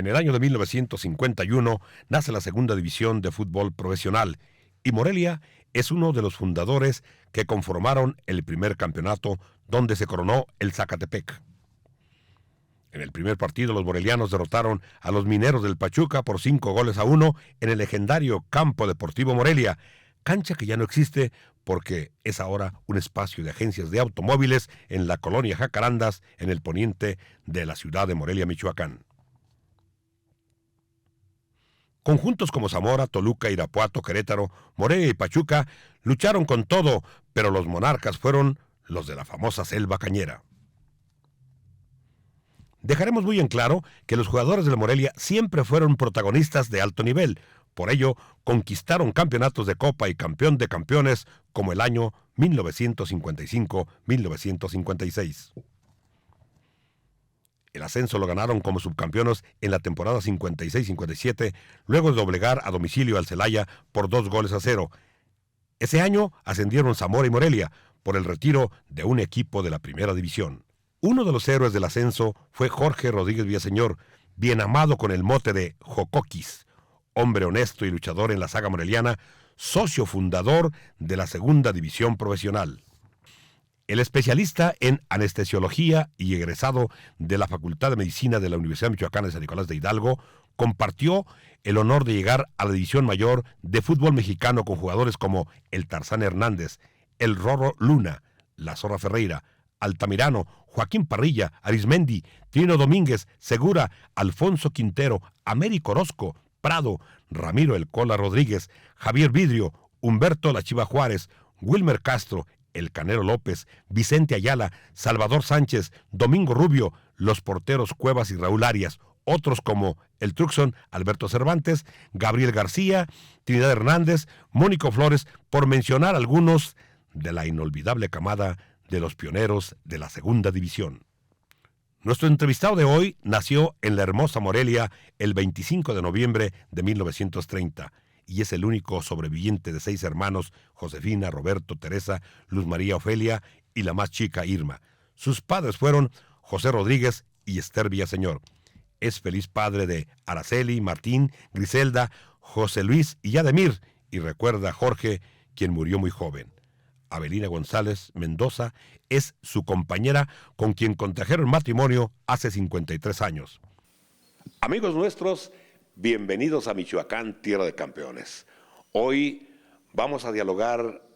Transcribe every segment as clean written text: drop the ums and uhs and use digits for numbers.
En el año de 1951 nace la segunda división de fútbol profesional y Morelia es uno de los fundadores que conformaron el primer campeonato donde se coronó el Zacatepec. En el primer partido los morelianos derrotaron a los mineros del Pachuca por 5-1 en el legendario Campo Deportivo Morelia, cancha que ya no existe porque es ahora un espacio de agencias de automóviles en la colonia Jacarandas, en el poniente de la ciudad de Morelia, Michoacán. Conjuntos como Zamora, Toluca, Irapuato, Querétaro, Morelia y Pachuca lucharon con todo, pero los monarcas fueron los de la famosa selva cañera. Dejaremos muy en claro que los jugadores del Morelia siempre fueron protagonistas de alto nivel, por ello conquistaron campeonatos de Copa y campeón de campeones como el año 1955-1956. El ascenso lo ganaron como subcampeones en la temporada 56-57, luego de doblegar a domicilio al Celaya por 2-0. Ese año ascendieron Zamora y Morelia por el retiro de un equipo de la primera división. Uno de los héroes del ascenso fue Jorge Rodríguez Villaseñor, bien amado con el mote de Jocoquis, hombre honesto y luchador en la saga moreliana, socio fundador de la segunda división profesional. El especialista en anestesiología y egresado de la Facultad de Medicina de la Universidad Michoacana de San Nicolás de Hidalgo, compartió el honor de llegar a la división mayor de fútbol mexicano con jugadores como el Tarzán Hernández, el Rorro Luna, la Zorra Ferreira, Altamirano, Joaquín Parrilla, Arismendi, Trino Domínguez, Segura, Alfonso Quintero, Américo Orozco, Prado, Ramiro El Cola Rodríguez, Javier Vidrio, Humberto La Chiva Juárez, Wilmer Castro, El Canero López, Vicente Ayala, Salvador Sánchez, Domingo Rubio, los porteros Cuevas y Raúl Arias, otros como el Truxon, Alberto Cervantes, Gabriel García, Trinidad Hernández, Mónico Flores, por mencionar algunos de la inolvidable camada de los pioneros de la segunda división. Nuestro entrevistado de hoy nació en la hermosa Morelia el 25 de noviembre de 1930 y es el único sobreviviente de 6 hermanos, Josefina, Roberto, Teresa, Luz María Ofelia y la más chica Irma. Sus padres fueron José Rodríguez y Esther Villaseñor. Es feliz padre de Araceli, Martín, Griselda, José Luis y Yademir, y recuerda a Jorge, quien murió muy joven. Avelina González Mendoza es su compañera con quien contrajeron matrimonio hace 53 años. Amigos nuestros, bienvenidos a Michoacán, tierra de campeones. Hoy vamos a dialogar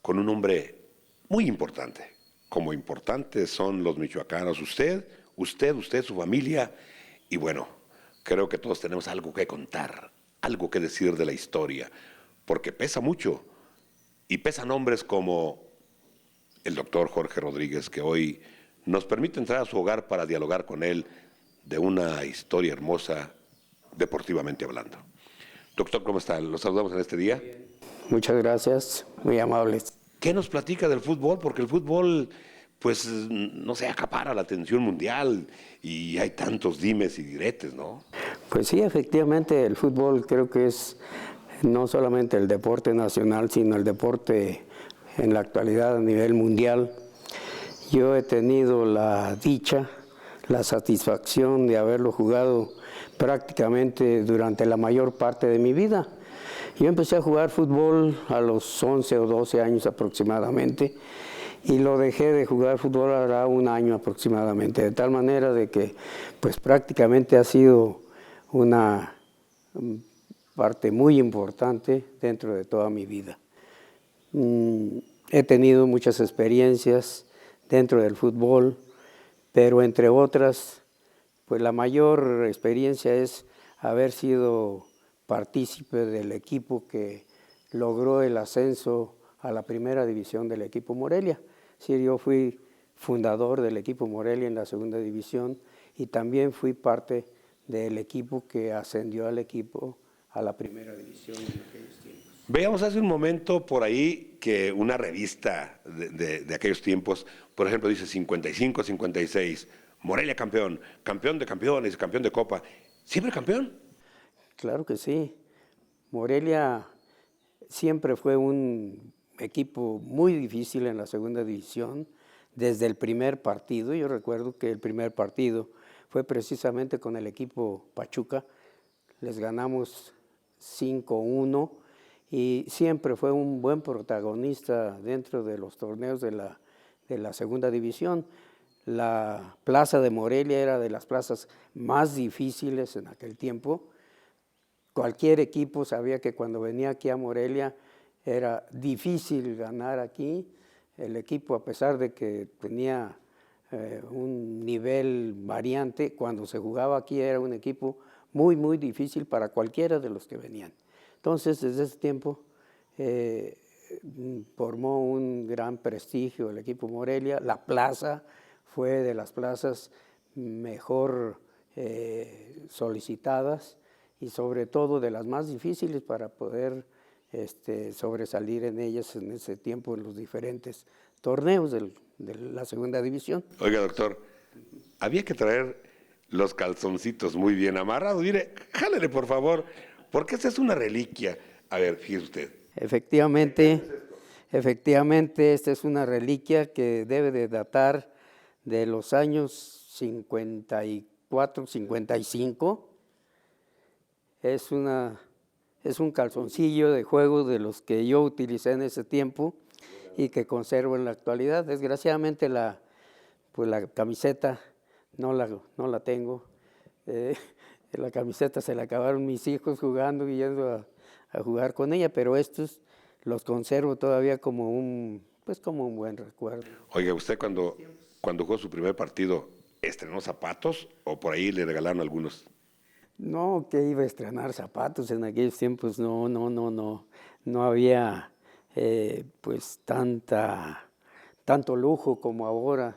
con un hombre muy importante. Como importantes son los michoacanos, usted, su familia, y bueno, creo que todos tenemos algo que contar, algo que decir de la historia, porque pesa mucho. Y pesan hombres como el doctor Jorge Rodríguez, que hoy nos permite entrar a su hogar para dialogar con él de una historia hermosa, deportivamente hablando. Doctor, ¿cómo está? Los saludamos en este día. Muchas gracias, muy amables. ¿Qué nos platica del fútbol? Porque el fútbol, pues, no sé, acapara la atención mundial y hay tantos dimes y diretes, ¿no? Pues sí, efectivamente, el fútbol creo que es no solamente el deporte nacional, sino el deporte en la actualidad a nivel mundial. Yo he tenido la dicha, la satisfacción de haberlo jugado prácticamente durante la mayor parte de mi vida. Yo empecé a jugar fútbol a los 11 o 12 años aproximadamente y lo dejé de jugar fútbol hará un año aproximadamente, de tal manera de que pues prácticamente ha sido una parte muy importante dentro de toda mi vida. He tenido muchas experiencias dentro del fútbol, pero entre otras, pues la mayor experiencia es haber sido partícipe del equipo que logró el ascenso a la primera división del equipo Morelia. Sí, yo fui fundador del equipo Morelia en la segunda división y también fui parte del equipo que ascendió al equipo a la primera división en aquellos tiempos. Veíamos hace un momento por ahí que una revista de aquellos tiempos, por ejemplo, dice 55, 56, Morelia campeón, campeón de campeones, campeón de Copa. ¿Siempre campeón? Claro que sí. Morelia siempre fue un equipo muy difícil en la segunda división. Desde el primer partido, yo recuerdo que el primer partido fue precisamente con el equipo Pachuca. Les ganamos 5-1 y siempre fue un buen protagonista dentro de los torneos de la segunda división. La plaza de Morelia era de las plazas más difíciles en aquel tiempo. Cualquier equipo sabía que cuando venía aquí a Morelia era difícil ganar aquí. El equipo, a pesar de que tenía un nivel variante, cuando se jugaba aquí era un equipo muy, muy difícil para cualquiera de los que venían. Entonces, desde ese tiempo formó un gran prestigio el equipo Morelia. La plaza fue de las plazas mejor solicitadas y sobre todo de las más difíciles para poder sobresalir en ellas en ese tiempo en los diferentes torneos de la segunda división. Oiga, doctor, había que traer los calzoncitos muy bien amarrados. Mire, jálele por favor, porque esta es una reliquia. A ver, fíjese usted. Efectivamente, esta es una reliquia que debe de datar de los años 54, 55. Es un calzoncillo de juego de los que yo utilicé en ese tiempo y que conservo en la actualidad. Desgraciadamente la camiseta no la tengo. La camiseta se la acabaron mis hijos jugando y yendo a jugar con ella, pero estos los conservo todavía como un buen recuerdo. Oiga, usted cuando jugó su primer partido, ¿estrenó zapatos o por ahí le regalaron algunos? No, que iba a estrenar zapatos en aquellos tiempos, no había pues tanto lujo como ahora.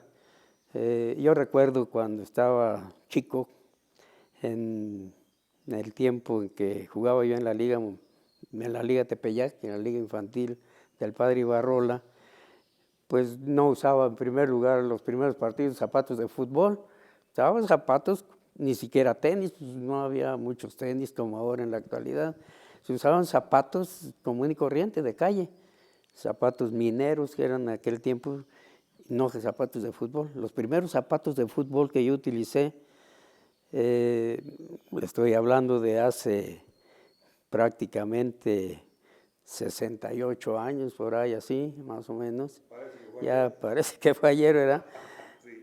Yo recuerdo cuando estaba chico, en el tiempo en que jugaba yo en la Liga Tepeyac, en la Liga Infantil del Padre Ibarrola, pues no usaba en primer lugar los primeros partidos zapatos de fútbol, usaban zapatos, ni siquiera tenis, pues no había muchos tenis como ahora en la actualidad, se usaban zapatos común y corriente de calle, zapatos mineros que eran en aquel tiempo, no zapatos de fútbol. Los primeros zapatos de fútbol que yo utilicé, estoy hablando de hace prácticamente 68 años, por ahí así, más o menos. Ya parece que fue ayer, ¿verdad?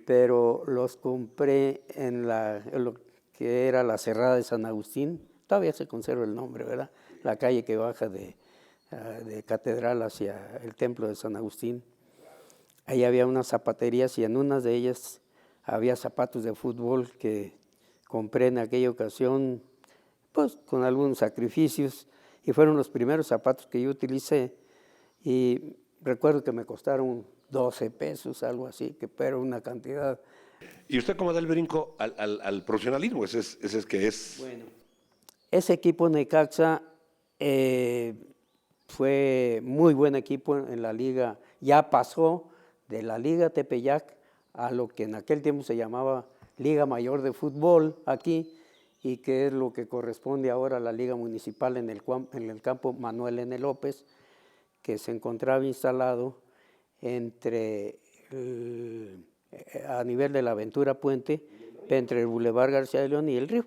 Pero los compré en lo que era la Cerrada de San Agustín, todavía se conserva el nombre, ¿verdad? La calle que baja de Catedral hacia el Templo de San Agustín. Ahí había unas zapaterías y en unas de ellas había zapatos de fútbol que compré en aquella ocasión, pues con algunos sacrificios, y fueron los primeros zapatos que yo utilicé, y recuerdo que me costaron 12 pesos, algo así, pero una cantidad. ¿Y usted cómo da el brinco al profesionalismo? Ese es que es... Bueno, ese equipo Necaxa fue muy buen equipo en la liga, ya pasó de la Liga Tepeyac a lo que en aquel tiempo se llamaba Liga Mayor de Fútbol aquí, y que es lo que corresponde ahora a la Liga Municipal en el campo Manuel N. López, que se encontraba instalado a nivel de la Aventura Puente, entre el Boulevard García de León y el río.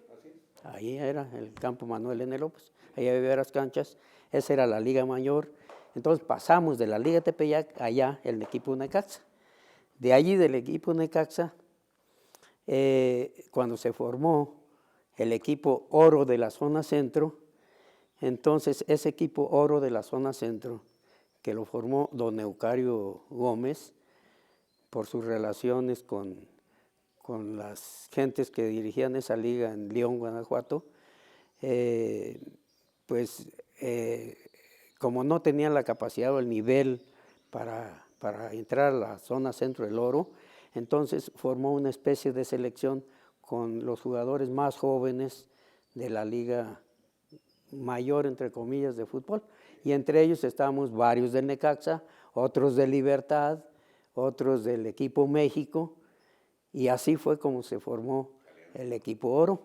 Ahí era el campo Manuel N. López, ahí había las canchas, esa era la Liga Mayor. Entonces pasamos de la Liga Tepeyac allá el equipo Necaxa. De allí del equipo Necaxa, cuando se formó el equipo Oro de la zona centro, entonces ese equipo Oro de la zona centro, que lo formó don Eucario Gómez, por sus relaciones con las gentes que dirigían esa liga en León, Guanajuato, como no tenían la capacidad o el nivel para entrar a la zona centro del Oro, entonces formó una especie de selección con los jugadores más jóvenes de la liga mayor, entre comillas, de fútbol, y entre ellos estábamos varios del Necaxa, otros de Libertad, otros del equipo México, y así fue como se formó el equipo Oro.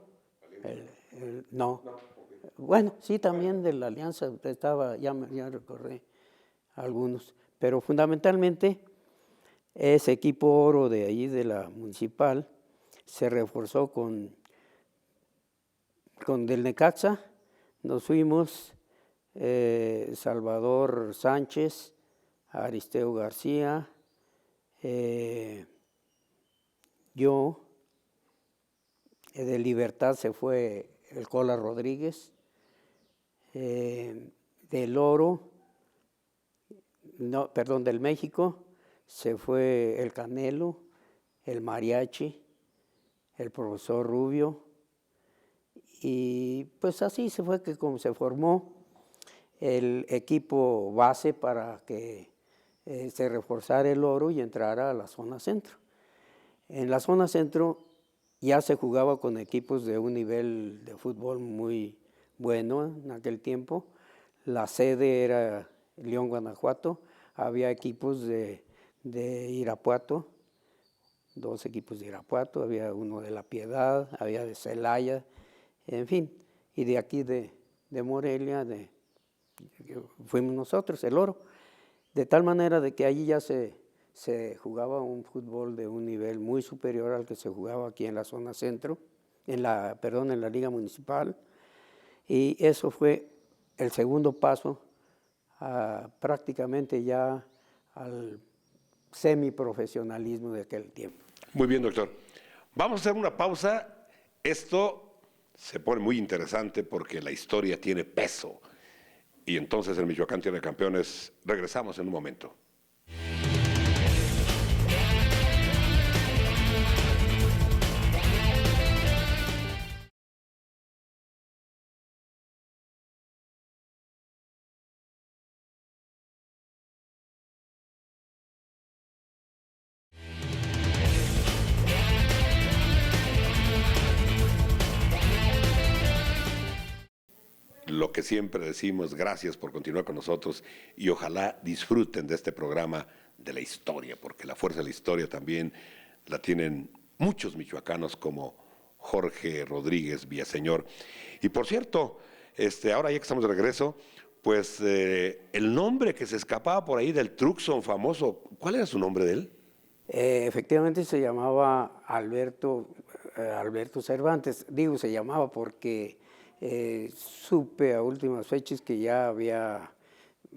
Bueno, sí, también de la Alianza estaba, ya recordé algunos, pero fundamentalmente ese equipo Oro de ahí de la Municipal se reforzó con del Necaxa. Nos fuimos Salvador Sánchez, Aristeo García, yo, de Libertad se fue el Cola Rodríguez, del Oro, no, perdón, del México se fue el Canelo, el Mariachi, el profesor Rubio, y pues así se fue que como se formó el equipo base para que se reforzara el Oro y entrara a la zona centro. En la zona centro ya se jugaba con equipos de un nivel de fútbol muy bueno en aquel tiempo. La sede era León, Guanajuato. Había equipos de Irapuato, 2 equipos de Irapuato, había uno de La Piedad, había de Celaya, en fin. Y de aquí de Morelia fuimos nosotros, el Oro. De tal manera de que allí ya se jugaba un fútbol de un nivel muy superior al que se jugaba aquí en la zona centro, en la Liga Municipal, y eso fue el segundo paso prácticamente ya al semiprofesionalismo de aquel tiempo. Muy bien, doctor. Vamos a hacer una pausa. Esto se pone muy interesante porque la historia tiene peso. Y entonces el Michoacán tiene campeones. Regresamos en un momento. Lo que siempre decimos, gracias por continuar con nosotros y ojalá disfruten de este programa de la historia, porque la fuerza de la historia también la tienen muchos michoacanos como Jorge Rodríguez Villaseñor. Y por cierto, ahora ya que estamos de regreso, pues el nombre que se escapaba por ahí del Truxon famoso, ¿cuál era su nombre de él? Efectivamente se llamaba Alberto Cervantes. Digo, se llamaba porque supe a últimas fechas que ya había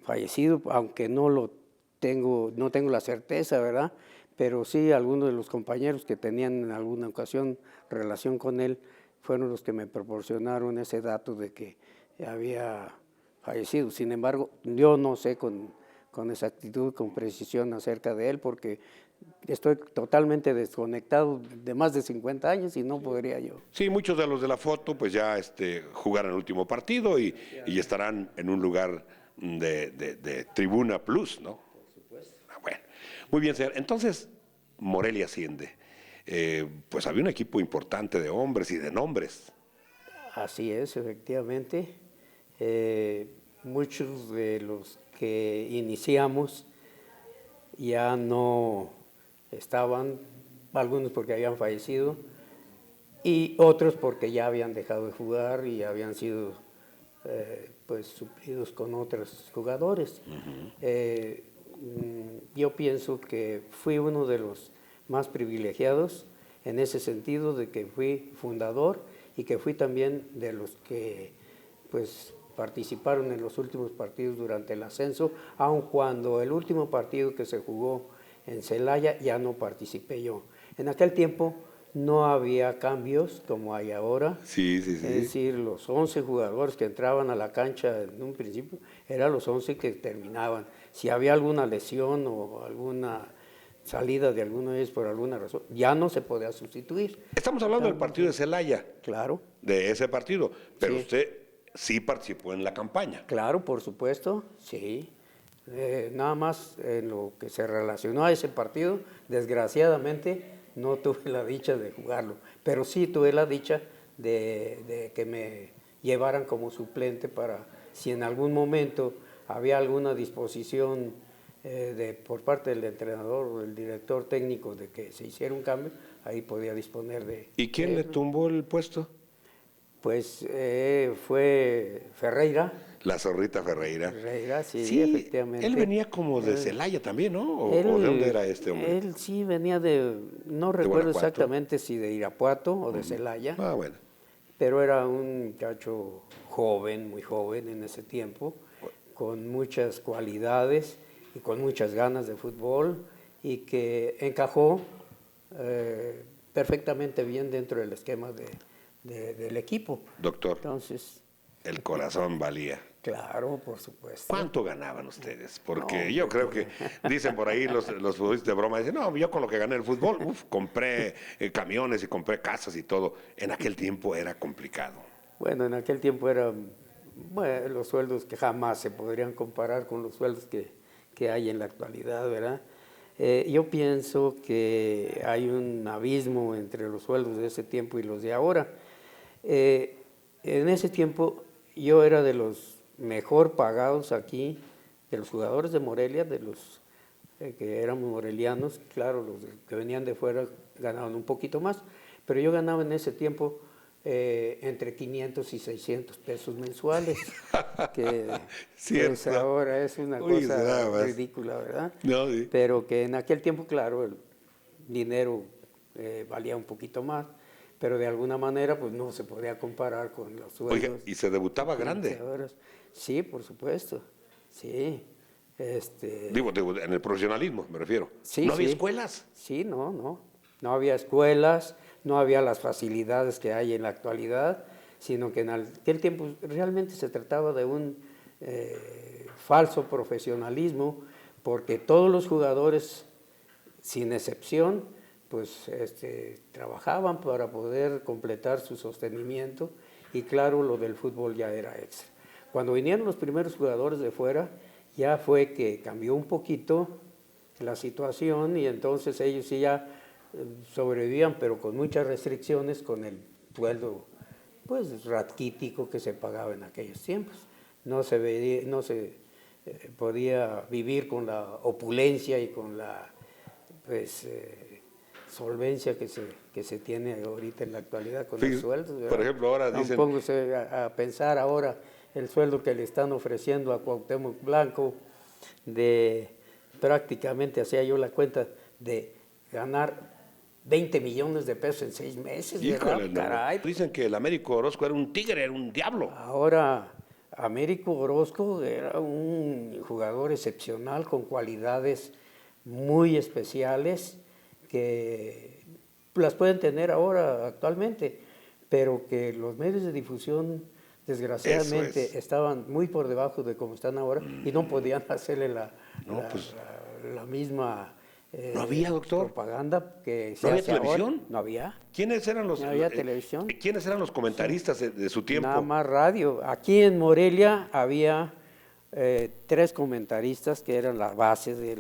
fallecido, aunque no tengo la certeza, ¿verdad? Pero sí, algunos de los compañeros que tenían en alguna ocasión relación con él fueron los que me proporcionaron ese dato de que había fallecido. Sin embargo, yo no sé con exactitud, con precisión acerca de él, porque estoy totalmente desconectado de más de 50 años y no podría yo. Sí, muchos de los de la foto pues ya jugaron el último partido y estarán en un lugar de tribuna plus, ¿no? Por supuesto. Bueno, muy bien, señor. Entonces, Morelia asciende. Pues había un equipo importante de hombres y de nombres. Así es, efectivamente. Muchos de los que iniciamos ya no estaban, algunos porque habían fallecido y otros porque ya habían dejado de jugar y habían sido pues suplidos con otros jugadores. Yo pienso que fui uno de los más privilegiados en ese sentido, de que fui fundador y que fui también de los que pues participaron en los últimos partidos durante el ascenso, aun cuando el último partido que se jugó en Celaya ya no participé yo. En aquel tiempo no había cambios como hay ahora. Sí. Es decir, los 11 jugadores que entraban a la cancha en un principio eran los 11 que terminaban. Si había alguna lesión o alguna salida de alguno de ellos por alguna razón, ya no se podía sustituir. Estamos hablando del partido de Celaya. Claro. De ese partido, pero Sí. usted sí participó en la campaña. Claro, por supuesto, sí. Nada más en lo que se relacionó a ese partido, desgraciadamente no tuve la dicha de jugarlo, pero sí tuve la dicha de que me llevaran como suplente para, si en algún momento había alguna disposición por parte del entrenador o del director técnico de que se hiciera un cambio, ahí podía disponer de... ¿Y quién le tumbó el puesto? Pues fue Ferreira. La Zorrita Ferreira. Ferreira, sí, Sí, efectivamente. él venía como de Celaya también, ¿no? ¿O Él, de dónde era este hombre? Él sí venía no ¿De recuerdo Guanajuato? exactamente si de Irapuato o de Celaya, Ah, bueno. pero era un muchacho joven, muy joven en ese tiempo, con muchas cualidades y con muchas ganas de fútbol y que encajó perfectamente bien dentro del esquema del equipo. Doctor, Entonces, el corazón valía. claro, por supuesto. ¿Cuánto ganaban ustedes? Porque No, yo hombre, creo que, dicen por ahí los futbolistas de broma, dicen, no, yo con lo que gané el fútbol, compré camiones y compré casas y todo. En aquel tiempo era complicado. Bueno, en aquel tiempo eran los sueldos que jamás se podrían comparar con los sueldos que hay en la actualidad, ¿verdad? Yo pienso que hay un abismo entre los sueldos de ese tiempo y los de ahora. En ese tiempo yo era de los mejor pagados aquí, de los jugadores de Morelia, de los que éramos morelianos. Claro, los que venían de fuera ganaban un poquito más, pero yo ganaba en ese tiempo entre 500 y 600 pesos mensuales, que pues ahora es una cosa ridícula, ¿verdad? No, sí. Pero que en aquel tiempo, claro, el dinero valía un poquito más, pero de alguna manera pues no se podía comparar con los sueldos. Oiga, ¿y se debutaba grande? Sí, por supuesto, sí. Digo, en el profesionalismo me refiero. Sí, ¿No había sí. escuelas? Sí, no había escuelas, no había las facilidades que hay en la actualidad, sino que en aquel tiempo realmente se trataba de un falso profesionalismo, porque todos los jugadores, sin excepción, pues trabajaban para poder completar su sostenimiento, y claro, lo del fútbol ya era extra. Cuando vinieron los primeros jugadores de fuera, ya fue que cambió un poquito la situación, y entonces ellos sí ya sobrevivían, pero con muchas restricciones, con el sueldo pues raquítico que se pagaba en aquellos tiempos. No se podía vivir con la opulencia y con la pues solvencia que se tiene ahorita en la actualidad con los sueldos, ¿verdad? Por ejemplo, ahora dicen... Póngase a pensar ahora el sueldo que le están ofreciendo a Cuauhtémoc Blanco, de prácticamente, hacía yo la cuenta, de ganar 20 millones de pesos en 6 meses, ¿verdad? Híjole, no. Caray. Dicen que el Américo Orozco era un tigre, era un diablo. Ahora, Américo Orozco era un jugador excepcional con cualidades muy especiales que las pueden tener ahora actualmente, pero que los medios de difusión desgraciadamente estaban muy por debajo de como están ahora y no podían hacerle la misma ¿No había, doctor? propaganda que se ¿No había hace ahora. televisión? No había. ¿Quiénes eran los, No había televisión. ¿quiénes eran los comentaristas de su tiempo? Nada más radio. Aquí en Morelia había 3 comentaristas que eran la base de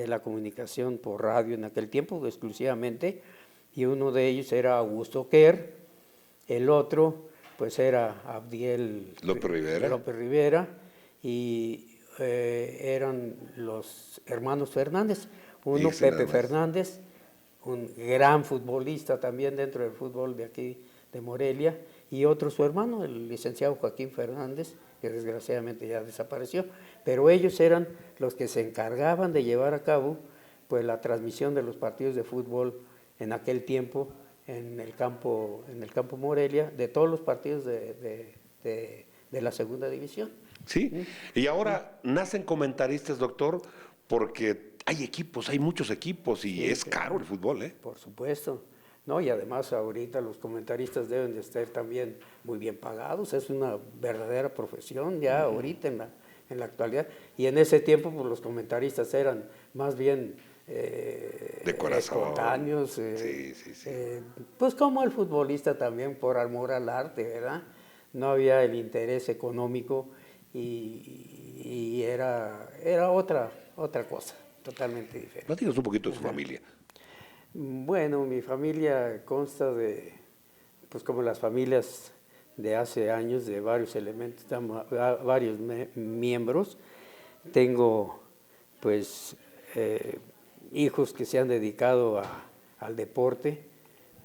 la comunicación por radio en aquel tiempo exclusivamente, y uno de ellos era Augusto Quer, el otro pues era Abdiel López Rivera, y eran los hermanos Fernández, uno Pepe Fernández, un gran futbolista también dentro del fútbol de aquí de Morelia, y otro su hermano, el licenciado Joaquín Fernández, que desgraciadamente ya desapareció, pero ellos eran los que se encargaban de llevar a cabo pues la transmisión de los partidos de fútbol en aquel tiempo en el campo Morelia, de todos los partidos de la segunda división. Sí, y ahora nacen comentaristas, doctor, porque hay equipos, hay muchos equipos y es caro el fútbol, ¿eh? Por supuesto. No, y además ahorita los comentaristas deben de estar también muy bien pagados, es una verdadera profesión ya ahorita en la actualidad, y en ese tiempo pues los comentaristas eran más bien de corazón, espontáneos, pues como el futbolista también, por amor al arte, ¿verdad? No había el interés económico y era otra cosa, totalmente diferente. Platícanos un poquito de su familia. Bueno, mi familia consta de, pues como las familias de hace años, de varios elementos, varios miembros. Tengo pues hijos que se han dedicado al deporte.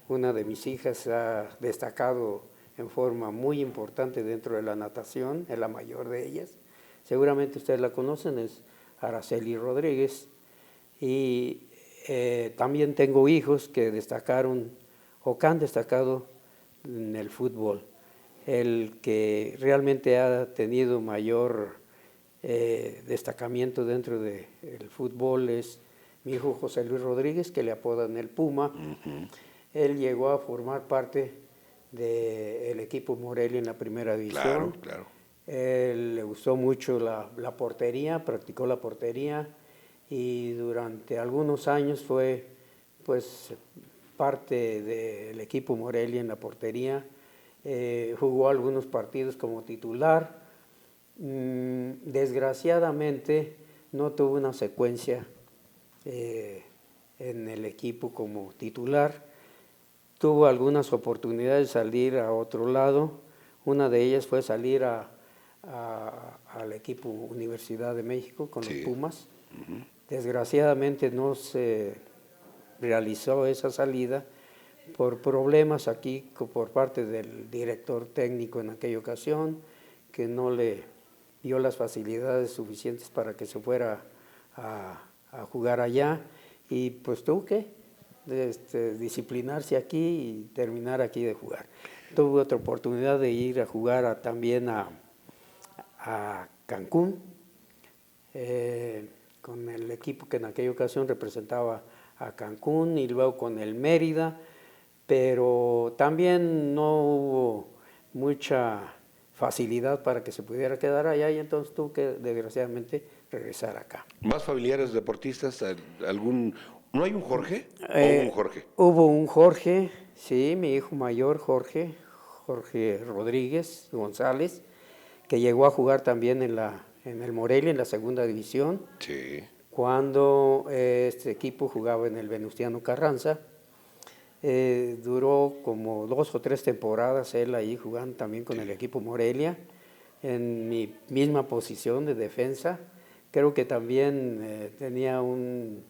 Una de mis hijas ha destacado en forma muy importante dentro de la natación, es la mayor de ellas. Seguramente ustedes la conocen, es Araceli Rodríguez. Y también tengo hijos que destacaron o que han destacado en el fútbol. El que realmente ha tenido mayor destacamiento dentro del fútbol es mi hijo José Luis Rodríguez, que le apodan el Puma. Él llegó a formar parte del equipo Morelia en la primera división. Claro. Él le gustó mucho la portería, practicó la portería y durante algunos años fue pues parte del equipo Morelia en la portería. Jugó algunos partidos como titular. Desgraciadamente no tuvo una secuencia en el equipo como titular. Tuvo algunas oportunidades de salir a otro lado. Una de ellas fue salir al equipo Universidad de México con los Pumas. Desgraciadamente no se realizó esa salida por problemas aquí por parte del director técnico en aquella ocasión, que no le dio las facilidades suficientes para que se fuera a jugar allá, y pues tuvo que disciplinarse aquí y terminar aquí de jugar. Tuve otra oportunidad de ir a jugar también a Cancún, con el equipo que en aquella ocasión representaba a Cancún, y luego con el Mérida, pero también no hubo mucha facilidad para que se pudiera quedar allá, y entonces tuve que desgraciadamente regresar acá. ¿Más familiares deportistas? ¿No hay un Jorge? ¿O hubo un Jorge? Hubo un Jorge, sí, mi hijo mayor Jorge Rodríguez González, que llegó a jugar también en el Morelia, en la segunda división. Sí. Cuando este equipo jugaba en el Venustiano Carranza. Duró como 2 o 3 temporadas él ahí jugando también con el equipo Morelia, en mi misma posición de defensa. Creo que también tenía un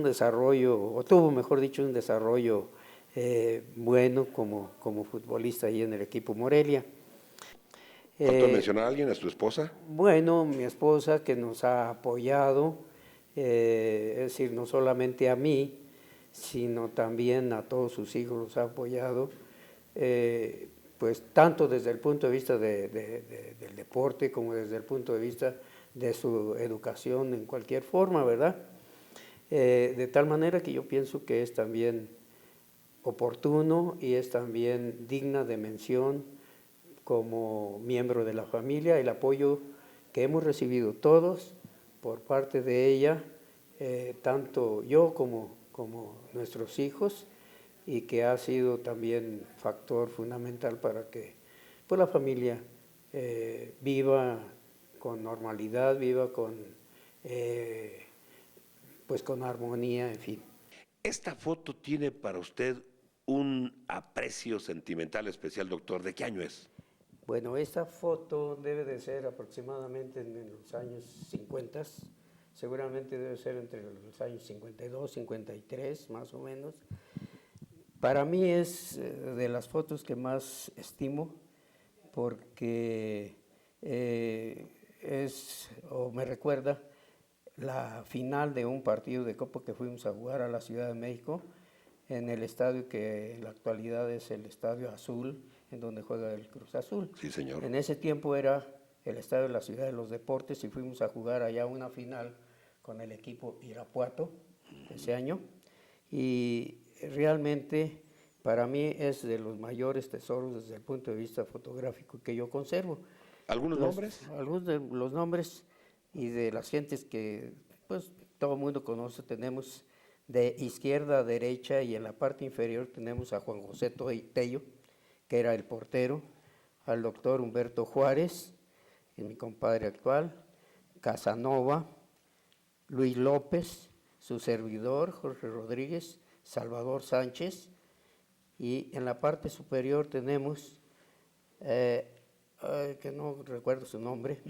desarrollo, o tuvo, mejor dicho, un desarrollo bueno como futbolista ahí en el equipo Morelia. ¿Faltó mencionar a alguien, a su esposa? Bueno, mi esposa, que nos ha apoyado, es decir, no solamente a mí, sino también a todos sus hijos los ha apoyado, pues tanto desde el punto de vista del deporte como desde el punto de vista de su educación en cualquier forma, ¿verdad? De tal manera que yo pienso que es también oportuno y es también digna de mención como miembro de la familia el apoyo que hemos recibido todos por parte de ella, tanto yo como nuestros hijos, y que ha sido también factor fundamental para que pues, la familia viva con normalidad, viva con armonía, en fin. ¿Esta foto tiene para usted un aprecio sentimental especial, doctor? ¿De qué año es? Bueno, esta foto debe de ser aproximadamente en los años 50, seguramente debe ser entre los años 52, 53, más o menos. Para mí es de las fotos que más estimo, porque me recuerda la final de un partido de Copa que fuimos a jugar a la Ciudad de México, en el estadio que en la actualidad es el Estadio Azul, en donde juega el Cruz Azul. Sí, señor. En ese tiempo era el estadio de la Ciudad de los Deportes, y fuimos a jugar allá una final con el equipo Irapuato ese año, y realmente para mí es de los mayores tesoros desde el punto de vista fotográfico que yo conservo. ¿Algunos nombres? Algunos de los nombres y de las gentes que pues todo el mundo conoce. Tenemos de izquierda a derecha, y en la parte inferior tenemos a Juan José Tello, que era el portero, al doctor Humberto Juárez, que es mi compadre actual, Casanova, Luis López, su servidor, Jorge Rodríguez, Salvador Sánchez, y en la parte superior tenemos, que no recuerdo su nombre,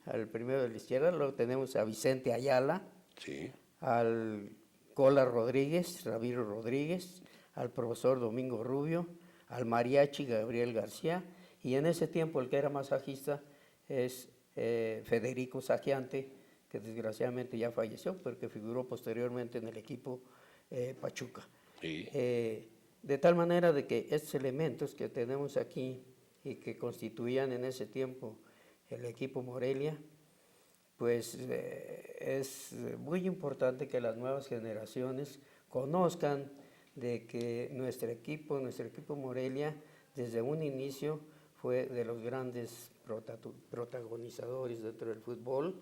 al primero de la izquierda, luego tenemos a Vicente Ayala, sí, al Cola Rodríguez, Ramiro Rodríguez, al profesor Domingo Rubio, al mariachi Gabriel García, y en ese tiempo el que era masajista es Federico Sagiante, que desgraciadamente ya falleció, pero que figuró posteriormente en el equipo Pachuca. Sí. De tal manera de que estos elementos que tenemos aquí y que constituían en ese tiempo el equipo Morelia, pues es muy importante que las nuevas generaciones conozcan de que nuestro equipo Morelia, desde un inicio fue de los grandes protagonizadores dentro del fútbol,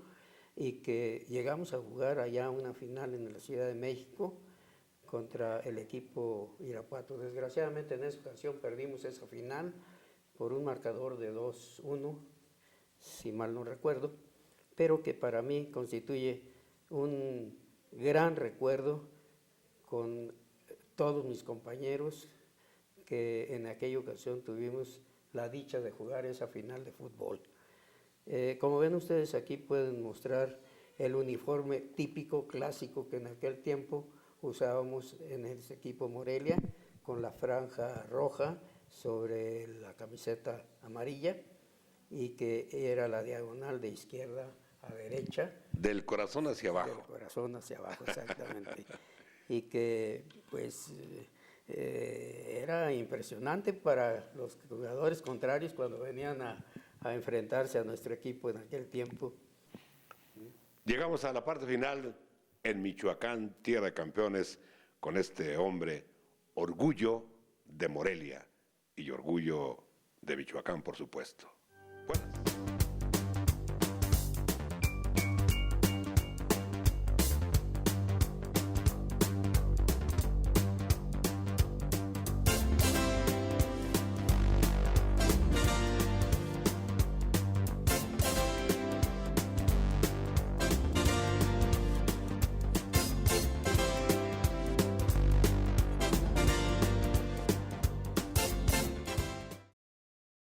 y que llegamos a jugar allá una final en la Ciudad de México contra el equipo Irapuato. Desgraciadamente en esa ocasión perdimos esa final por un marcador de 2-1, si mal no recuerdo, pero que para mí constituye un gran recuerdo con todos mis compañeros que en aquella ocasión tuvimos la dicha de jugar esa final de fútbol. Como ven ustedes aquí pueden mostrar el uniforme típico, clásico, que en aquel tiempo usábamos en ese equipo Morelia, con la franja roja sobre la camiseta amarilla, y que era la diagonal de izquierda a derecha. Del corazón hacia abajo. Del corazón hacia abajo, exactamente. Y que pues era impresionante para los jugadores contrarios cuando venían a enfrentarse a nuestro equipo en aquel tiempo. Llegamos a la parte final en Michoacán, tierra de campeones, con este hombre, orgullo de Morelia y orgullo de Michoacán, por supuesto.